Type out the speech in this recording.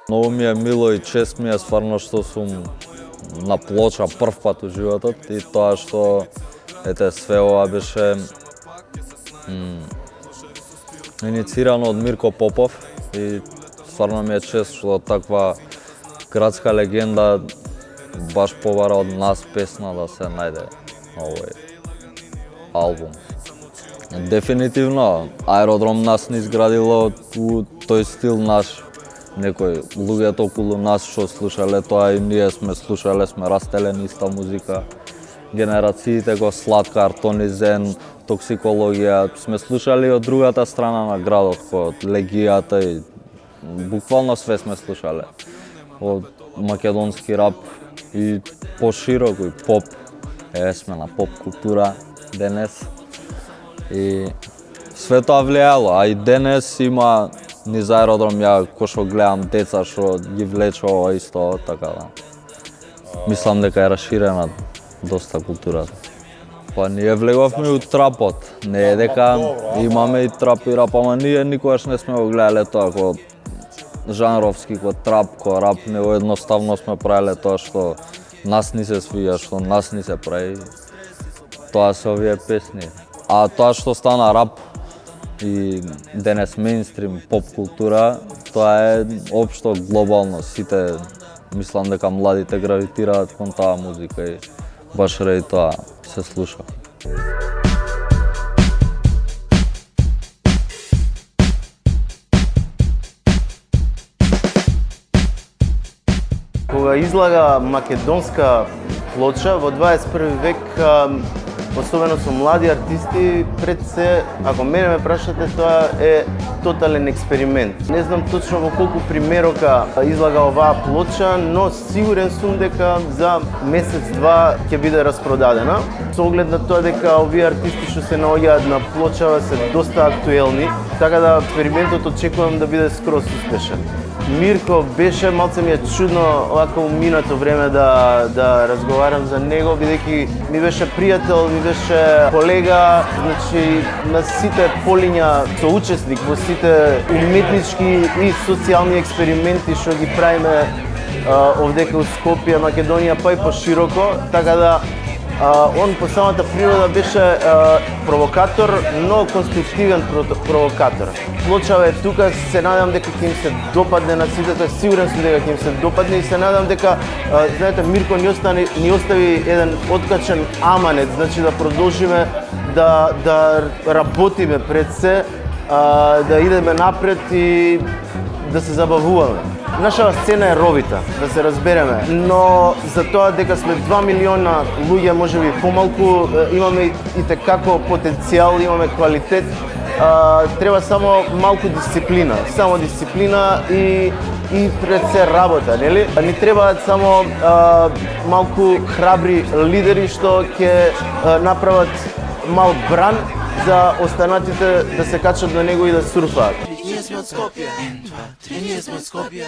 Многу ми е мило и чест ми е стварно што сум на Плоча прв пат у животот и тоа што све ова беше инициирано од Мирко Попов и стварно ми е чест што таква градска легенда баш побара од нас песна да се најде на овој албум. Дефинитивно, Аеродром нас не изградило у тој стил наш, некои луѓето околу нас што слушале тоа и ние сме слушале, сме растеле иста музика. Генерациите го Сладкар, Тони Зен, Токсикологија, сме слушали од другата страна на градот, од Легијата и буквално све сме слушале. Од македонски рап и пошироко и поп, сме на поп култура денес. И све тоа влијало, а и денес има низ Аеродром, ја кој што гледам деца што ги влече ова исто, така да. Мислам дека е расширена доста културата. Па ние влеговме у трапот, не е дека имаме и трап и рап, ама ние никогаш не сме го гледале тоа како жанровски, како трап, како рап, него едноставно сме правеле тоа што нас ни се свиѓа, што нас ни се прави. Тоа се овие песни. А тоа што стана рап и денес мејнстрим поп култура, тоа е општо глобално. Сите, мислам дека младите гравитираат кон таа музика и баш ради тоа се слуша. Кога излага македонска Плоча во 21 век, особено со млади артисти, пред се, ако мене ме прашате, тоа е тотален експеримент. Не знам точно во колку примерока излага оваа Плоча, но сигурен сум дека за месец-два ќе биде распродадена. Со оглед на тоа дека овие артисти што се наоѓаат на Плоча се доста актуелни, така да експериментот очекувам да биде скроз успешен. Мирко беше, малце ми е чудно овако уминато време да разговарам за него, бидејќи ми беше пријател, ми беше колега, значи на сите полиња соучесник во сите уметнички и социјални експерименти што ги правиме овдека у Скопје, Македонија, па и пошироко, така да он по самата природа беше провокатор, но конструктивен провокатор. Плочава е тука, се надам дека ќе им се допадне на сите, тоа сигурен сум дека ќе им се допадне и се надам дека, знаете, Мирко ни остави еден откачен аманет, значи да продолжиме да работиме пред се, да идеме напред и да се забавуваме. Нашава сцена е ровита, да се разбереме, но за тоа дека сме 2 милиона луѓе, можеби помалку, имаме и текако потенцијал, имаме квалитет, треба само малку дисциплина, и пред се работа, нели? Ни требаат само малку храбри лидери што ќе направат мал бран за останатите да се качат на него и да сурфаат. Ние сме од Скопје, ние сме од Скопје.